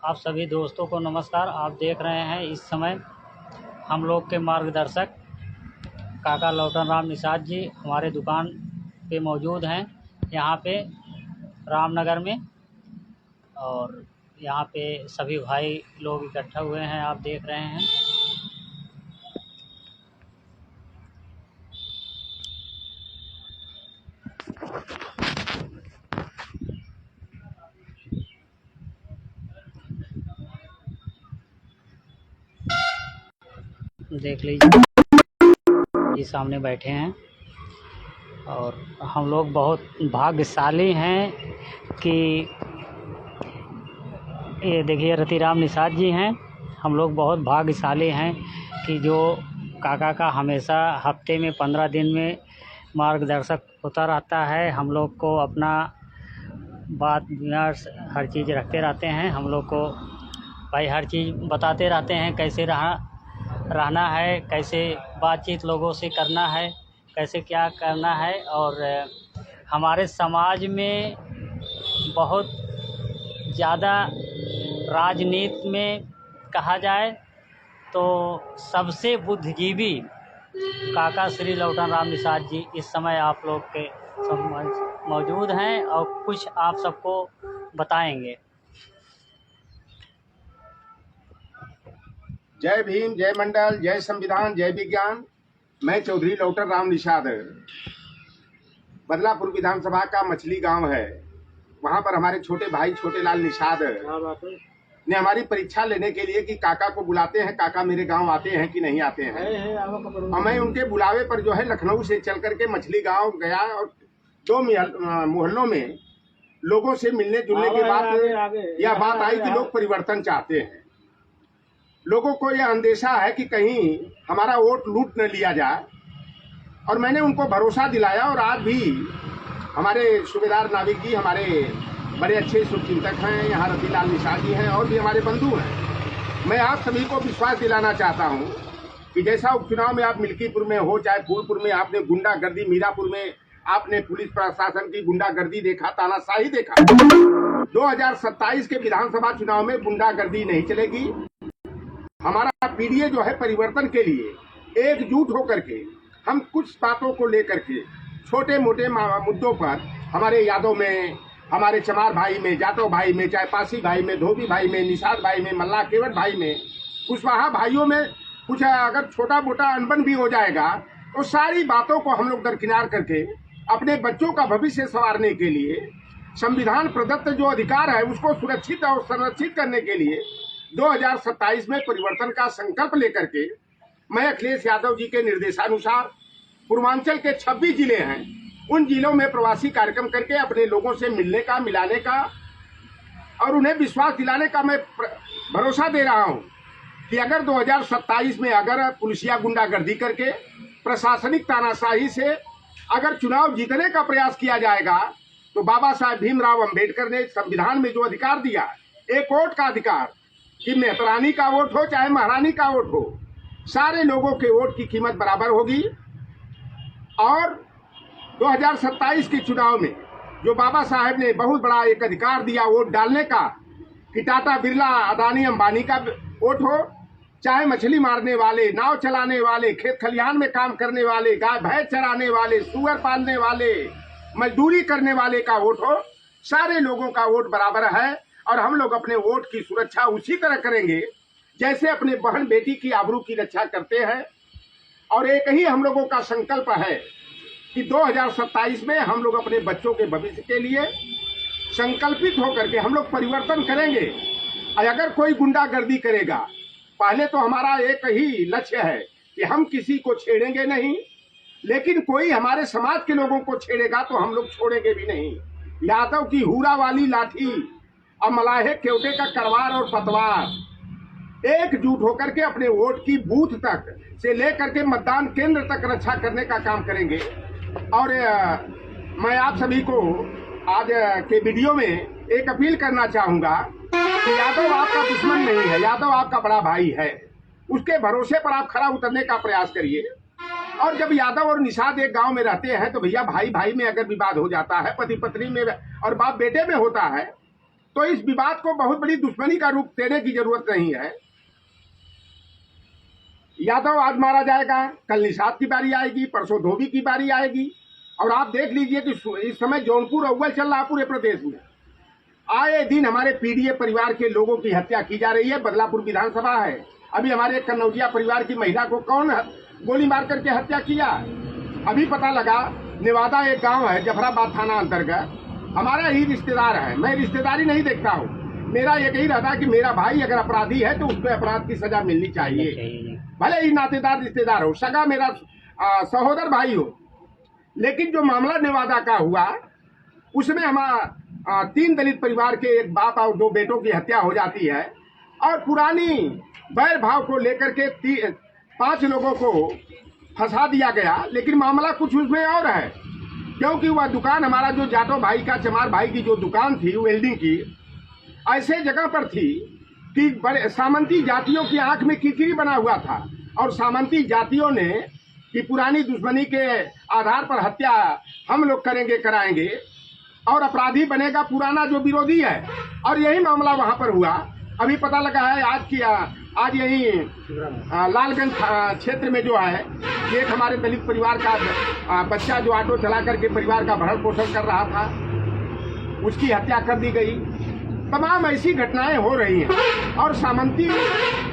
आप सभी दोस्तों को नमस्कार। आप देख रहे हैं इस समय हम लोग के मार्गदर्शक काका लौटन राम निषाद जी हमारे दुकान पे मौजूद हैं यहाँ पे रामनगर में। और यहाँ पे सभी भाई लोग इकट्ठा हुए हैं, आप देख रहे हैं। देख लीजिए जी सामने बैठे हैं। और हम लोग बहुत भाग्यशाली हैं कि ये देखिए रतिराम निषाद जी हैं। हम लोग बहुत भाग्यशाली हैं कि जो काका का हमेशा हफ्ते में 15 दिन में मार्गदर्शक होता रहता है। हम लोग को अपना बात विचार हर चीज़ रखते रहते हैं। हम लोग को भाई हर चीज़ बताते रहते हैं, कैसे रहना है, कैसे बातचीत लोगों से करना है, कैसे क्या करना है। और हमारे समाज में बहुत ज़्यादा राजनीति में कहा जाए तो सबसे बुद्धिजीवी काका श्री लौटन राम निषाद जी इस समय आप लोग के मौजूद हैं और कुछ आप सबको बताएंगे। जय भीम, जय मंडल, जय संविधान, जय विज्ञान। मैं चौधरी लौटन राम निषाद बदलापुर विधानसभा का मछली गांव है। वहां पर हमारे छोटे भाई छोटे लाल निषाद ने हमारी परीक्षा लेने के लिए कि काका को बुलाते हैं, काका मेरे गांव आते हैं कि नहीं आते हैं। और मैं उनके बुलावे पर जो है लखनऊ से चल करके मछली गांव गया और 2 मोहल्लों में लोगों से मिलने जुलने के बाद यह बात आई कि लोग परिवर्तन चाहते हैं। लोगों को यह अंदेशा है कि कहीं हमारा वोट लूट न लिया जाए। और मैंने उनको भरोसा दिलाया। और आज भी हमारे सूबेदार नाविक जी हमारे बड़े अच्छे शुभचिंतक हैं, यहाँ रतिलाल निषाद जी हैं और भी हमारे बंधु हैं। मैं आप सभी को विश्वास दिलाना चाहता हूँ कि जैसा उपचुनाव में आप मिल्कीपुर में हो, चाहे फूलपुर में आपने गुंडागर्दी, मीरापुर में आपने पुलिस प्रशासन की गुंडागर्दी देखा, तानाशाही देखा। 2027 के विधानसभा चुनाव में गुंडागर्दी नहीं चलेगी। हमारा पीडीए जो है परिवर्तन के लिए एकजुट होकर के हम कुछ बातों को लेकर के छोटे मोटे मुद्दों पर हमारे यादव में, हमारे चमार भाई में, जाटव भाई में, चाहे पासी भाई में, धोबी भाई में, निषाद भाई में, मल्ला केवट भाई में, कुशवाहा भाइयों में कुछ अगर छोटा मोटा अनबन भी हो जाएगा तो सारी बातों को हम लोग दरकिनार करके अपने बच्चों का भविष्य संवारने के लिए संविधान प्रदत्त जो अधिकार है उसको सुरक्षित और संरक्षित करने के लिए 2027 में परिवर्तन का संकल्प लेकर के मैं अखिलेश यादव जी के निर्देशानुसार पूर्वांचल के 26 जिले हैं, उन जिलों में प्रवासी कार्यक्रम करके अपने लोगों से मिलने का, मिलाने का और उन्हें विश्वास दिलाने का मैं भरोसा दे रहा हूं कि अगर 2027 में अगर पुलिसिया गुंडागर्दी करके प्रशासनिक तानाशाही से अगर चुनाव जीतने का प्रयास किया जाएगा तो बाबा साहेब भीमराव अंबेडकर ने संविधान में जो अधिकार दिया, एक वोट का अधिकार, कि मेहतरानी का वोट हो चाहे महारानी का वोट हो, सारे लोगों के वोट की कीमत बराबर होगी। और 2027 के चुनाव में जो बाबा साहेब ने बहुत बड़ा एक अधिकार दिया वोट डालने का, कि टाटा बिरला अदानी अंबानी का वोट हो, चाहे मछली मारने वाले, नाव चलाने वाले, खेत खलिहान में काम करने वाले, गाय भैंस चराने वाले, सुअर पालने वाले, मजदूरी करने वाले का वोट हो, सारे लोगों का वोट बराबर है। और हम लोग अपने वोट की सुरक्षा उसी तरह करेंगे जैसे अपने बहन बेटी की आबरू की रक्षा करते हैं। और एक ही हम लोगों का संकल्प है कि 2027 में हम लोग अपने बच्चों के भविष्य के लिए संकल्पित होकर के हम लोग परिवर्तन करेंगे। और अगर कोई गुंडागर्दी करेगा, पहले तो हमारा एक ही लक्ष्य है कि हम किसी को छेड़ेंगे नहीं, लेकिन कोई हमारे समाज के लोगों को छेड़ेगा तो हम लोग छोड़ेंगे भी नहीं। यादव की हुरा वाली लाठी और मलाहे केवटे का करवार और पतवार एकजुट होकर के अपने वोट की बूथ तक से लेकर के मतदान केंद्र तक रक्षा करने का काम करेंगे। और मैं आप सभी को आज के वीडियो में एक अपील करना चाहूंगा कि यादव आपका दुश्मन नहीं है, यादव आपका बड़ा भाई है। उसके भरोसे पर आप खरा उतरने का प्रयास करिए। और जब यादव और निषाद एक गांव में रहते हैं तो भैया भाई भाई में अगर विवाद हो जाता है, पति पत्नी में और बाप बेटे में होता है, तो इस विवाद को बहुत बड़ी दुश्मनी का रूप देने की जरूरत नहीं है। यादव आज मारा जाएगा, कल निषाद की बारी आएगी, परसों धोबी की बारी आएगी। और आप देख लीजिए कि इस समय जौनपुर अव्वल चल रहा पूरे प्रदेश में। आए दिन हमारे पीडीए परिवार के लोगों की हत्या की जा रही है। बदलापुर विधानसभा है, अभी हमारे कन्नौजिया परिवार की महिला को कौन गोली मार करके हत्या किया? अभी पता लगा नेवादा एक गांव है जफराबाद थाना अंतर्गत, हमारा ही रिश्तेदार है। मैं रिश्तेदारी नहीं देखता हूँ, मेरा एक ही रहता कि मेरा भाई अगर अपराधी है तो उसको अपराध की सजा मिलनी चाहिए, भले ही नातेदार रिश्तेदार हो, सगा मेरा सहोदर भाई हो। लेकिन जो मामला नेवादा का हुआ उसमें हमारा 3 दलित परिवार के एक बाप और 2 बेटों की हत्या हो जाती है और पुरानी बैर भाव को लेकर के 5 लोगों को फंसा दिया गया। लेकिन मामला कुछ उसमें और है, क्योंकि वह दुकान हमारा जो जाटो भाई का, चमार भाई की जो दुकान थी वेल्डिंग की, ऐसे जगह पर थी कि बड़े सामंती जातियों की आंख में कीकरी बना हुआ था और सामंती जातियों ने कि पुरानी दुश्मनी के आधार पर हत्या हम लोग करेंगे, कराएंगे और अपराधी बनेगा पुराना जो विरोधी है। और यही मामला वहां पर हुआ। अभी पता लगा है आज यही लालगंज क्षेत्र में जो है एक हमारे दलित परिवार का बच्चा जो ऑटो चला करके परिवार का भरण पोषण कर रहा था, उसकी हत्या कर दी गई। तमाम ऐसी घटनाएं हो रही हैं और सामंती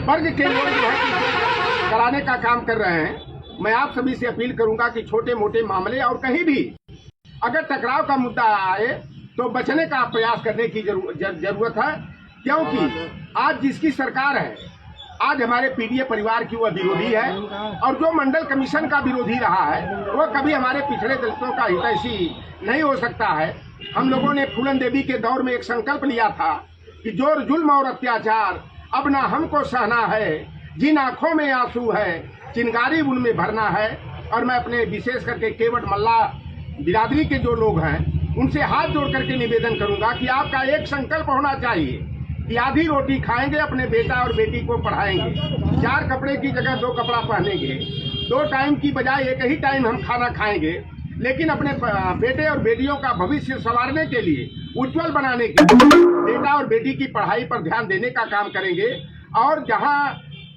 वर्ग के लोग जो है कराने का काम कर रहे हैं। मैं आप सभी से अपील करूंगा कि छोटे मोटे मामले और कहीं भी अगर टकराव का मुद्दा आए तो बचने का प्रयास करने की जरूरत है, क्योंकि आज जिसकी सरकार है, आज हमारे पीडीए परिवार की वह विरोधी है और जो मंडल कमीशन का विरोधी रहा है वो कभी हमारे पिछड़े दलितों का हितैषी नहीं हो सकता है। हम लोगों ने फूलन देवी के दौर में एक संकल्प लिया था कि जोर जुल्म और अत्याचार अब ना हमको सहना है, जिन आंखों में आंसू है चिंगारी उनमें भरना है। और मैं अपने विशेष करके केवट मल्ला बिरादरी के जो लोग हैं उनसे हाथ जोड़ करके निवेदन करूंगा कि आपका एक संकल्प होना चाहिए कि आधी रोटी खाएंगे, अपने बेटा और बेटी को पढ़ाएंगे, 4 कपड़े की जगह 2 कपड़ा पहनेंगे, 2 टाइम की बजाय एक ही टाइम हम खाना खाएंगे, लेकिन अपने बेटे और बेटियों का भविष्य संवारने के लिए, उज्जवल बनाने के लिए बेटा और बेटी की पढ़ाई पर ध्यान देने का काम करेंगे। और जहां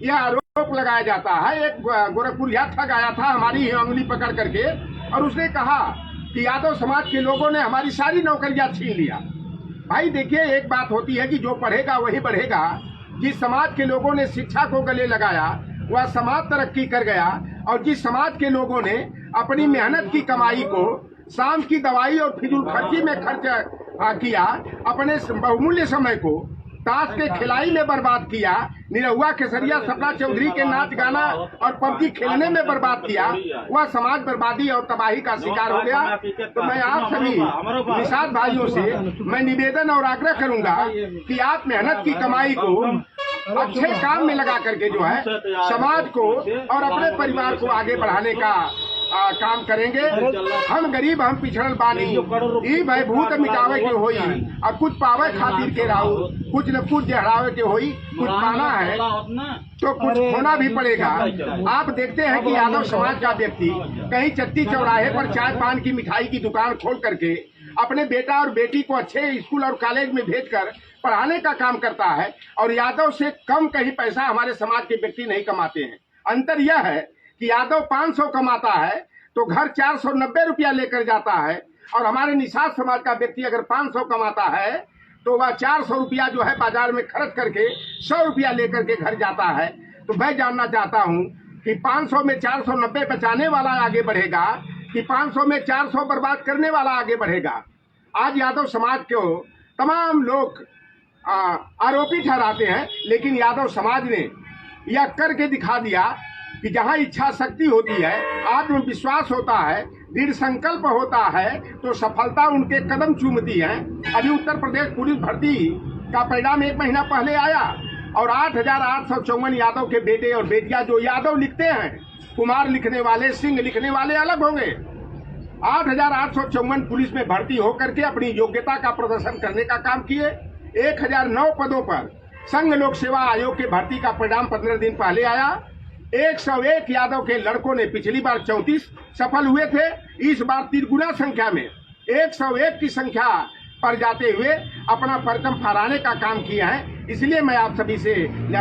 यह आरोप लगाया जाता है, एक गोरखपुरिया ठग आया था हमारी ही अंगुली पकड़ करके और उसने कहा कि यादव समाज के लोगों ने हमारी सारी नौकरियां छीन लिया। भाई देखिए, एक बात होती है कि जो पढ़ेगा वही बढ़ेगा। जिस समाज के लोगों ने शिक्षा को गले लगाया वह समाज तरक्की कर गया, और जिस समाज के लोगों ने अपनी मेहनत की कमाई को शाम की दवाई और फिजूल खर्ची में खर्च किया, अपने बहुमूल्य समय को ताश के खिलाई में बर्बाद किया, निरहुआ केसरिया सपना चौधरी के नाच गाना और पबजी खेलने में बर्बाद किया, वह समाज बर्बादी और तबाही का शिकार हो गया। तो मैं आप सभी निषाद भाइयों से मैं निवेदन और आग्रह करूंगा कि आप मेहनत की कमाई को अच्छे काम में लगा करके जो है समाज को और अपने परिवार को आगे बढ़ाने का काम करेंगे। हम गरीब हम पिछड़ल बानी, ई भयभूत मिटावे के होई, और कुछ पावे खातिर के राहु, कुछ न कुछ जहरावे के होई। कुछ पाना है तो कुछ खोना भी पड़ेगा। आप देखते हैं कि यादव समाज का व्यक्ति कहीं चट्टी चौराहे पर चाय पान की मिठाई की दुकान खोल करके अपने बेटा और बेटी को अच्छे स्कूल और कॉलेज में भेजकर पढ़ाने का काम करता है, और यादव से कम कहीं पैसा हमारे समाज के व्यक्ति नहीं कमाते हैं। अंतर यह है कि यादव 500 कमाता है तो घर 490 रुपया लेकर जाता है, और हमारे निषाद समाज का व्यक्ति अगर 500 कमाता है तो वह 400 रुपया जो है बाजार में खर्च करके 100 रुपया लेकर के घर जाता है। तो मैं जानना चाहता हूं कि 500 में 490 बचाने वाला आगे बढ़ेगा कि 500 में 400 बर्बाद करने वाला आगे बढ़ेगा। आज यादव समाज को तमाम लोग आरोपी ठहराते हैं, लेकिन यादव समाज ने यह करके दिखा दिया कि जहां इच्छा शक्ति होती है, आत्मविश्वास होता है, दृढ़ संकल्प होता है, तो सफलता उनके कदम चूमती है। अभी उत्तर प्रदेश पुलिस भर्ती का परिणाम 1 महीना पहले आया और 8,854 यादव के बेटे और बेटियां, जो यादव लिखते हैं, कुमार लिखने वाले, सिंह लिखने वाले अलग होंगे, 8,854 पुलिस में भर्ती होकर के अपनी योग्यता का प्रदर्शन करने का काम किए। 1009 पदों पर संघ लोक सेवा आयोग के भर्ती का परिणाम 15 दिन पहले आया। 101 यादव के लड़कों ने पिछली बार 34 सफल हुए थे, इस बार 3 गुना संख्या में 101 की संख्या पर जाते हुए अपना परचम फहराने का काम किया है। इसलिए मैं आप सभी से,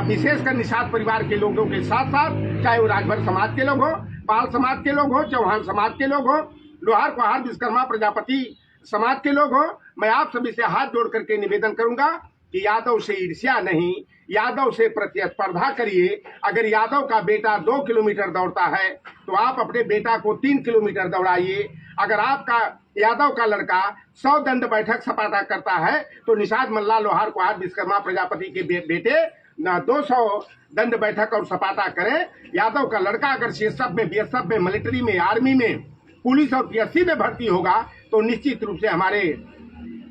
विशेषकर निषाद परिवार के लोगों के साथ साथ, चाहे वो राजभर समाज के लोग हो, पाल समाज के लोग हो, चौहान समाज के लोग हो, लोहार कुहार विश्वकर्मा प्रजापति समाज के लोग हो, मैं आप सभी से हाथ जोड़ करके निवेदन करूंगा कि यादव से ईर्ष्या नहीं, यादव से प्रतिस्पर्धा करिए। अगर यादव का बेटा 2 किलोमीटर दौड़ता है तो आप अपने बेटा को 3 किलोमीटर दौड़ाइए। अगर आपका यादव का लड़का 100 दंड बैठक सपाटा करता है तो निषाद मल्ला लोहार कुहार विश्वकर्मा प्रजापति के बेटे ना 200 दंड बैठक और सपाटा करें। यादव का लड़का अगर सीएसएफ में, बीएसएफ में, मिलिट्री में, आर्मी में, पुलिस और पीएससी में भर्ती होगा तो निश्चित रूप से हमारे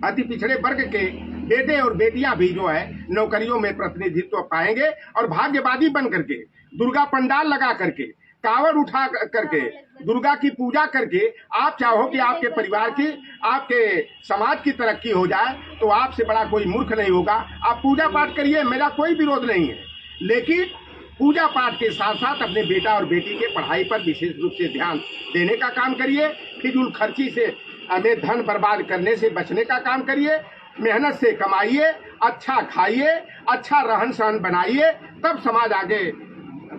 अति पिछड़े वर्ग के बेटे और बेटियां भी जो है नौकरियों में प्रतिनिधित्व पाएंगे। और भाग्यवादी बन करके, दुर्गा पंडाल लगा करके, कावड़ उठा करके, दुर्गा की पूजा करके आप चाहो कि आपके परिवार की, आपके समाज की तरक्की हो जाए तो आपसे बड़ा कोई मूर्ख नहीं होगा। आप पूजा पाठ करिए, मेरा कोई विरोध नहीं है, लेकिन पूजा पाठ के साथ साथ अपने बेटा और बेटी के पढ़ाई पर विशेष रूप से ध्यान देने का काम करिए। फिजूल खर्ची से, हमें धन बर्बाद करने से बचने का काम करिए। मेहनत से कमाइए, अच्छा खाइए, अच्छा रहन सहन बनाइए, तब समाज आगे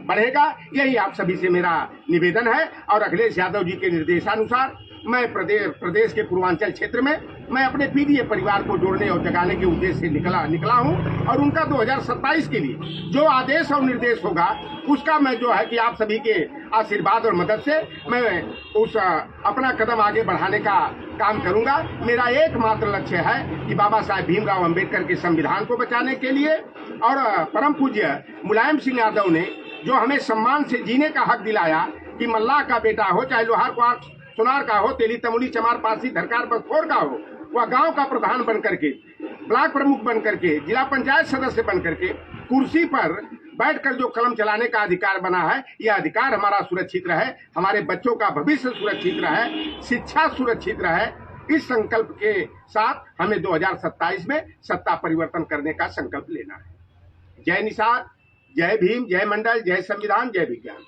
बढ़ेगा। यही आप सभी से मेरा निवेदन है। और अखिलेश यादव जी के निर्देशानुसार मैं प्रदेश के पूर्वांचल क्षेत्र में मैं अपने पीडीए परिवार को जोड़ने और जगाने के उद्देश्य से निकला हूं। और उनका 2027 के लिए जो आदेश और निर्देश होगा उसका मैं जो है कि आप सभी के आशीर्वाद और मदद से मैं उस अपना कदम आगे बढ़ाने का काम करूंगा। मेरा एकमात्र लक्ष्य है कि बाबा साहेब भीमराव अंबेडकर के संविधान को बचाने के लिए और परम पूज्य मुलायम सिंह यादव ने जो हमें सम्मान से जीने का हक दिलाया कि मल्लाह का बेटा हो, चाहे लोहार कुहार सुनार का हो, तेली तमुली चमार पारसी धरकार बखोर का हो, वह गांव का प्रधान बन करके, ब्लॉक प्रमुख बन करके, जिला पंचायत सदस्य बन करके कुर्सी पर बैठकर जो कलम चलाने का अधिकार बना है, यह अधिकार हमारा सुरक्षित रहे, हमारे बच्चों का भविष्य सुरक्षित रहे, शिक्षा सुरक्षित रहे। इस संकल्प के साथ हमें 2027 में सत्ता परिवर्तन करने का संकल्प लेना है। जय निषाद, जय भीम, जय मंडल, जय संविधान, जय विज्ञान।